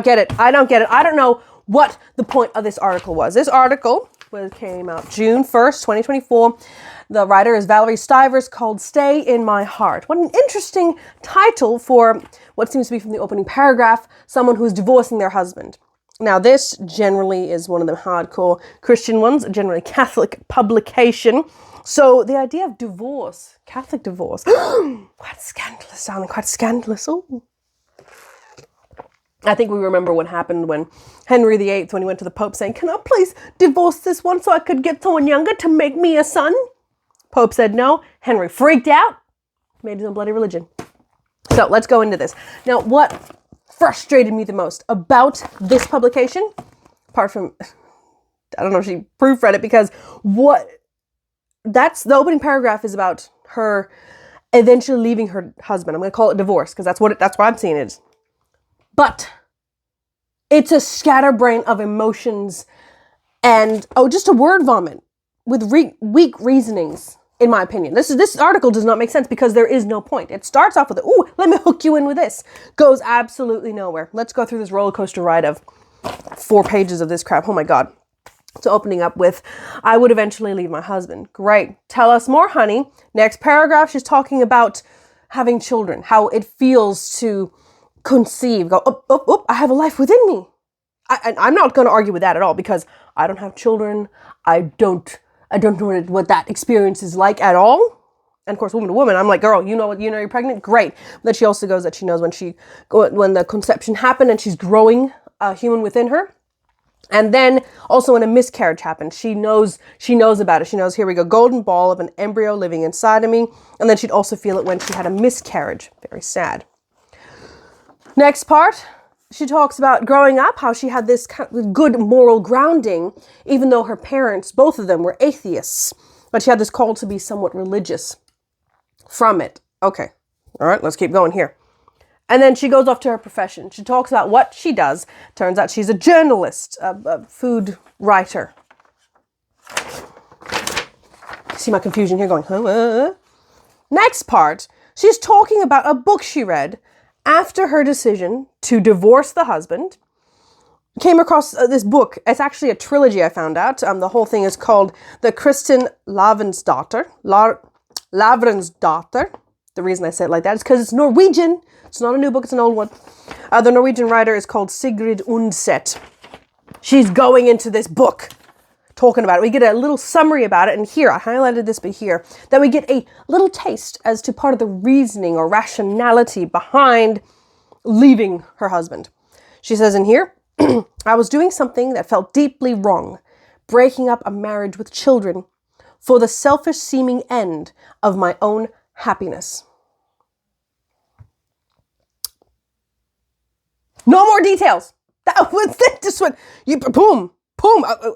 get it. I don't get it. I don't know what the point of this article was. This article came out June 1st, 2024. The writer is Valerie Stivers, called Stay in My Heart. What an interesting title for what seems to be from the opening paragraph, someone who's divorcing their husband. Now, this generally is one of the hardcore Christian ones, generally Catholic publication. So the idea of divorce, Catholic divorce, quite scandalous, sounding quite scandalous. Oh. I think we remember what happened when Henry VIII, when he went to the Pope saying, can I please divorce this one so I could get someone younger to make me a son? Pope said no. Henry freaked out, made his own bloody religion. So let's go into this. Now, what frustrated me the most about this publication, apart from, I don't know if she proofread it, because that's the opening paragraph is about her eventually leaving her husband. I'm going to call it divorce because that's what I'm seeing it is. But it's a scatterbrain of emotions and, just a word vomit with weak reasonings, in my opinion. This article does not make sense because there is no point. It starts off with, let me hook you in with this. Goes absolutely nowhere. Let's go through this roller coaster ride of 4 pages of this crap. Oh my God. So opening up with, I would eventually leave my husband. Great. Tell us more, honey. Next paragraph, she's talking about having children, how it feels to conceive, I have a life within me. I'm not going to argue with that at all because I don't have children. I don't know what that experience is like at all. And of course, woman to woman, I'm like, girl, you know you're pregnant. Great. But then she also goes that she knows when the conception happened and she's growing a human within her. And then also when a miscarriage happened, she knows about it. She knows, here we go, golden ball of an embryo living inside of me. And then she'd also feel it when she had a miscarriage. Very sad. Next part, she talks about growing up, how she had this kind of good moral grounding, even though her parents, both of them, were atheists. But she had this call to be somewhat religious from it. Okay. All right, let's keep going here. And then she goes off to her profession. She talks about what she does. Turns out she's a journalist, a food writer. See my confusion here going, Next part, she's talking about a book she read after her decision to divorce the husband. Came across this book. It's actually a trilogy, I found out. The whole thing is called The Kristin Lavransdatter. Lavransdatter. The reason I say it like that is because it's Norwegian. It's not a new book, it's an old one. The Norwegian writer is called Sigrid Undset. She's going into this book, talking about it. We get a little summary about it, and here, I highlighted this bit here, that we get a little taste as to part of the reasoning or rationality behind leaving her husband. She says in here, I was doing something that felt deeply wrong, breaking up a marriage with children for the selfish seeming end of my own happiness. No more details. That was it. Just went, boom.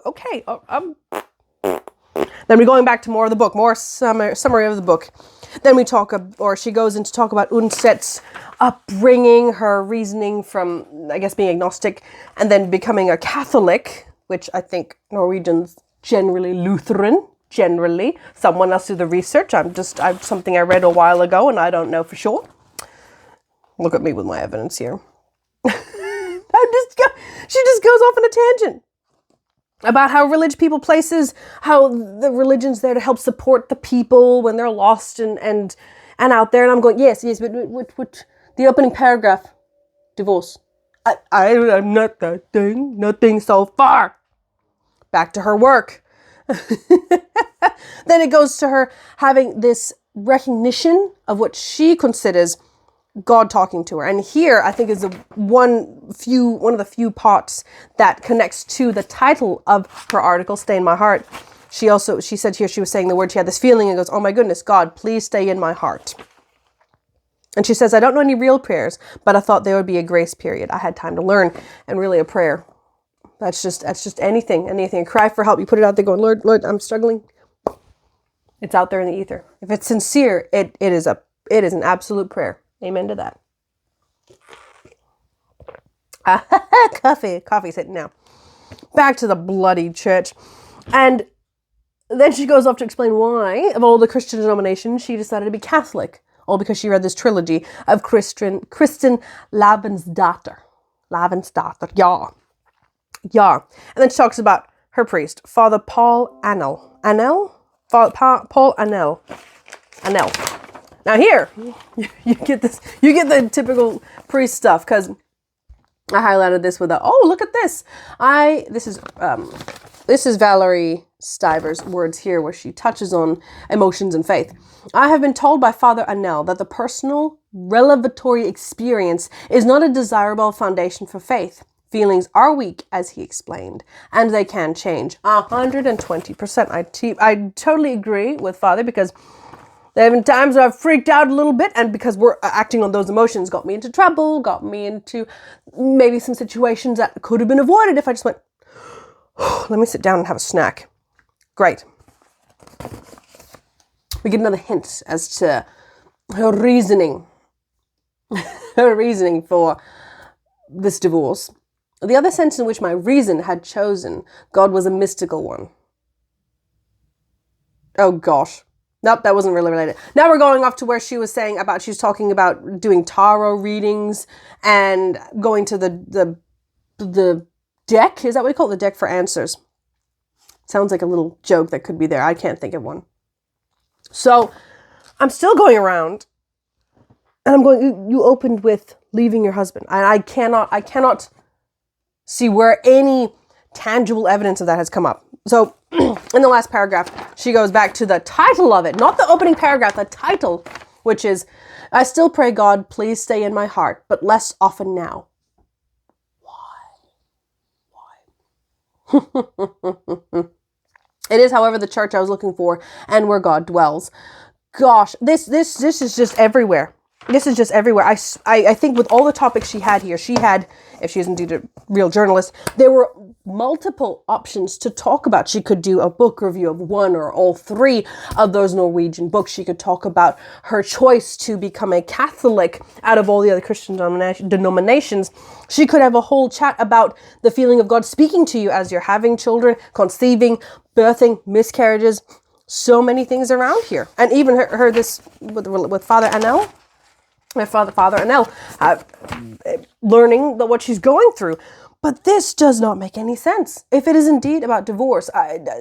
Okay. Then we're going back to more of the book, more summary of the book. Then she goes into talk about Undset's upbringing, her reasoning from, I guess, being agnostic and then becoming a Catholic, which I think Norwegians generally Lutheran, Someone else do the research. I'm something I read a while ago and I don't know for sure. Look at me with my evidence here. She just goes off on a tangent about how how the religion's there to help support the people when they're lost and out there. And I'm going, yes, but what the opening paragraph, divorce. I'm not that thing, nothing so far. Back to her work. Then it goes to her having this recognition of what she considers God talking to her. And here, I think, is one of the few parts that connects to the title of her article, Stay in My Heart. She said here, she was saying the word, she had this feeling and goes, oh my goodness, God, please stay in my heart. And she says, I don't know any real prayers, but I thought there would be a grace period. I had time to learn, and really a prayer. That's just anything. A cry for help. You put it out there going, Lord, I'm struggling. It's out there in the ether. If it's sincere, it is an absolute prayer. Amen to that. Coffee's hitting now. Back to the bloody church. And then she goes off to explain why, of all the Christian denominations, she decided to be Catholic. All because she read this trilogy of Kristin Lavransdatter. Lavensdatter. Yeah. Yeah. And then she talks about her priest, Father Paul Annell. Annell? Paul Annell. Annell. Now here, you get this, you get the typical priest stuff, because I highlighted this with oh, look at this. This is Valerie Stiver's words here, where she touches on emotions and faith. I have been told by Father Annell that the personal revelatory experience is not a desirable foundation for faith. Feelings are weak, as he explained, and they can change. 120%. I totally agree with Father, because there have been times where I've freaked out a little bit, and because we're acting on those emotions, got me into trouble, got me into maybe some situations that could have been avoided if I just went, let me sit down and have a snack. Great. We get another hint as to her reasoning. Her reasoning for this divorce. The other sense in which my reason had chosen God was a mystical one. Oh gosh. Nope, that wasn't really related. Now we're going off to where she was saying about, she was talking about doing tarot readings and going to the deck. Is that what you call it? The deck for answers. Sounds like a little joke that could be there. I can't think of one. So I'm still going around, and I'm going, you opened with leaving your husband. And I cannot see where any tangible evidence of that has come up. So in the last paragraph, she goes back to the title of it, not the opening paragraph, the title, which is, I still pray God, please stay in my heart, but less often now. Why? It is, however, the church I was looking for and where God dwells. Gosh, this is just everywhere. This is just everywhere. I think with all the topics she had here, she had, if she is indeed a real journalist, there were multiple options to talk about. She could do a book review of one or all three of those Norwegian books. She could talk about her choice to become a Catholic out of all the other Christian denominations. She could have a whole chat about the feeling of God speaking to you as you're having children, conceiving, birthing, miscarriages, so many things around here. And even her this with Father Annell. My Father Annell, learning what she's going through. But this does not make any sense. If it is indeed about divorce,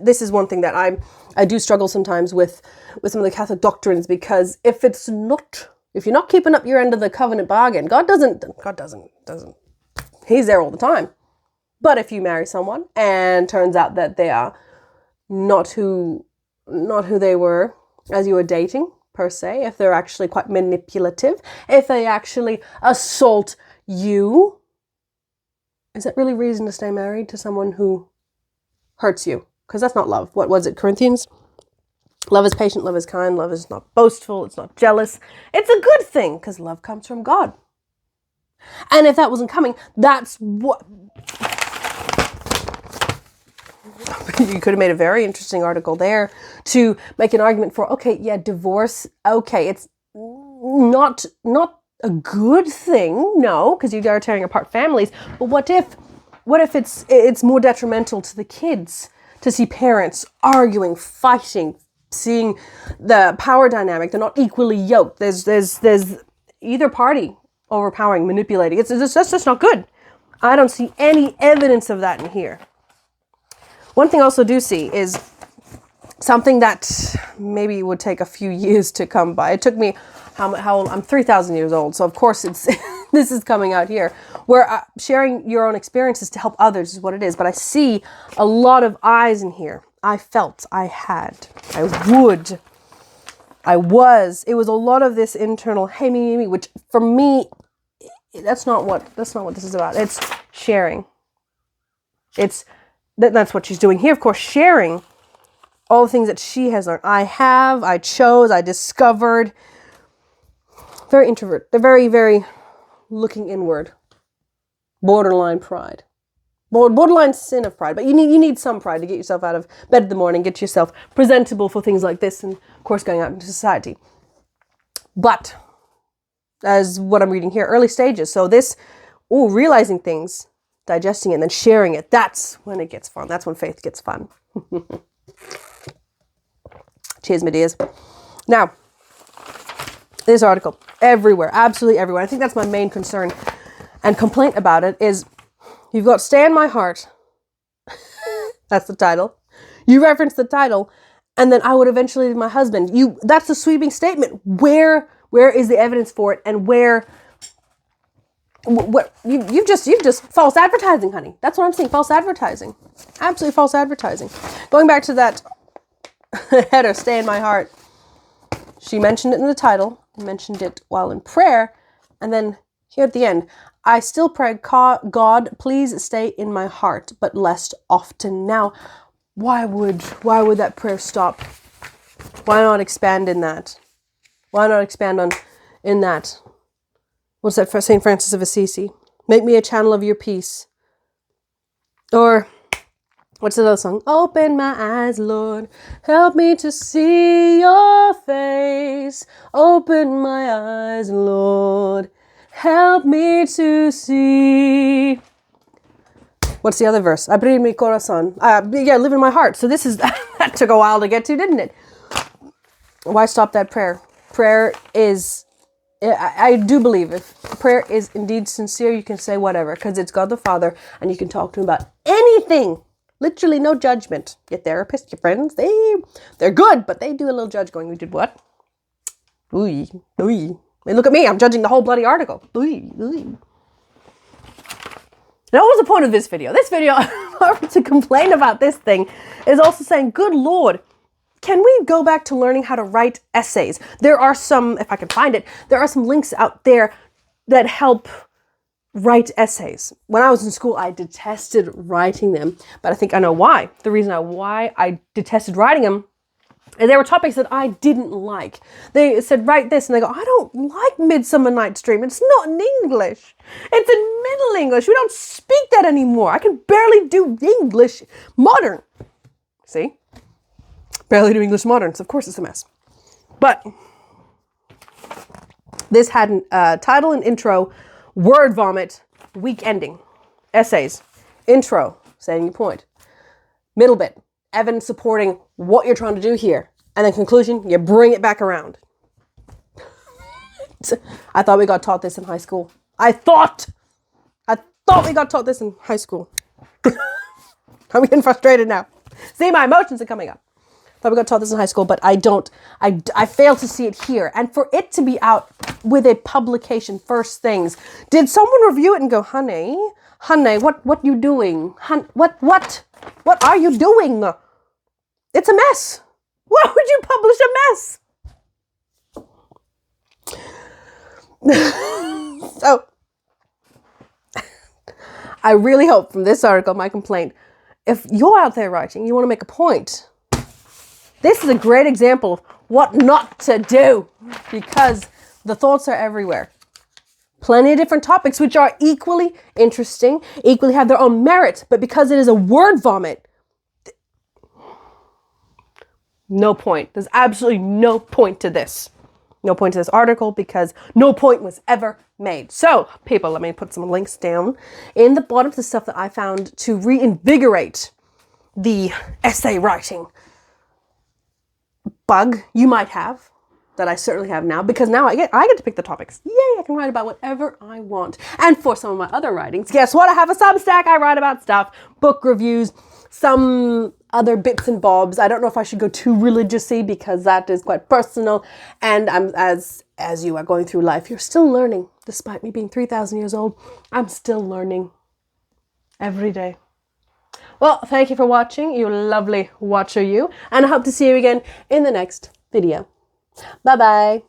this is one thing that I do struggle sometimes with some of the Catholic doctrines, because if you're not keeping up your end of the covenant bargain, God doesn't, he's there all the time. But if you marry someone and turns out that they are not who they were as you were dating, per se, if they're actually quite manipulative, if they actually assault you, is that really reason to stay married to someone who hurts you? Because that's not love. What was it, Corinthians? Love is patient, love is kind, love is not boastful, it's not jealous. It's a good thing, because love comes from God. And if that wasn't coming, that's what... You could have made a very interesting article there to make an argument for, okay, yeah, divorce, okay, it's not a good thing, no, because you are tearing apart families, but what if it's more detrimental to the kids to see parents arguing, fighting, seeing the power dynamic, they're not equally yoked, there's either party overpowering, manipulating, that's just not good. I don't see any evidence of that in here. One thing I also do see is something that maybe would take a few years to come by. It took me, how old? I'm 3,000 years old, so of course it's this is coming out here, where sharing your own experiences to help others is what it is. But I see a lot of eyes in here. I felt, I had, I would, I was. It was a lot of this internal, hey, me, which for me, that's not what this is about. It's sharing. That's what she's doing here, of course, sharing all the things that she has learned. I chose, I discovered. Very introvert. They're very, very looking inward. Borderline pride. Borderline sin of pride. But you need some pride to get yourself out of bed in the morning, get yourself presentable for things like this, and of course going out into society. But, as what I'm reading here, early stages. So this, realizing things, digesting it, and then sharing it. That's when it gets fun. That's when faith gets fun. Cheers, my dears. Now, this article, everywhere, absolutely everywhere. I think that's my main concern. and complaint about it is, you've got Stay in My Heart. That's the title. You reference the title, and then I would eventually leave my husband. That's a sweeping statement. Where is the evidence for it, and you've just false advertising, honey. That's what I'm saying. False advertising. Absolutely false advertising. Going back to that header, Stay in My Heart. She mentioned it in the title, mentioned it while in prayer, and then here at the end, I still pray, God, please stay in my heart, but less often now. Why would that prayer stop? Why not expand in that? Why not expand in that? What's that for St. Francis of Assisi? Make me a channel of your peace. Or, what's the other song? Open my eyes, Lord. Help me to see your face. Open my eyes, Lord. Help me to see. What's the other verse? Abrir mi corazón. Live in my heart. So this is, that took a while to get to, didn't it? Why stop that prayer? Prayer is, I do believe if prayer is indeed sincere, you can say whatever, because it's God the Father, and you can talk to him about anything. Literally no judgment. Your therapist, your friends, they're good, but they do a little judge going, you did what? Ooh. I mean, look at me, I'm judging the whole bloody article. Ooh. Now, what was the point of this video? This video, to complain about this thing, is also saying, good Lord, can we go back to learning how to write essays? There are some, if I can find it, there are some links out there that help write essays. When I was in school, I detested writing them, but I think I know why. The reason why I detested writing them, and there were topics that I didn't like. They said, write this, and I go, I don't like Midsummer Night's Dream. It's not in English. It's in Middle English. We don't speak that anymore. I can barely do English modern. See? Barely do English modern, so of course it's a mess. But this had a title and intro, word vomit, week ending, essays, intro, saying your point, middle bit, evidence supporting what you're trying to do here, and then conclusion, you bring it back around. I thought we got taught this in high school. I thought we got taught this in high school. I'm getting frustrated now. See, my emotions are coming up. Thought we got taught this in high school, but I don't. I fail to see it here. And for it to be out with a publication, First Things, did someone review it and go, honey, what you doing? What are you doing? It's a mess. Why would you publish a mess? So, I really hope from this article, my complaint, if you're out there writing, you want to make a point, this is a great example of what not to do, because the thoughts are everywhere. Plenty of different topics which are equally interesting, equally have their own merit, but because it is a word vomit, no point. There's absolutely no point to this. No point to this article because no point was ever made. So, people, let me put some links down in the bottom of the stuff that I found to reinvigorate the essay writing bug you might have, that I certainly have now, because now I get to pick the topics. Yay, I can write about whatever I want. And for some of my other writings, guess what? I have a Substack. I write about stuff, book reviews, some other bits and bobs. I don't know if I should go too religiously because that is quite personal. And I'm as you are going through life, you're still learning. Despite me being 3,000 years old, I'm still learning every day. Well, thank you for watching, you lovely watcher you. And I hope to see you again in the next video. Bye-bye.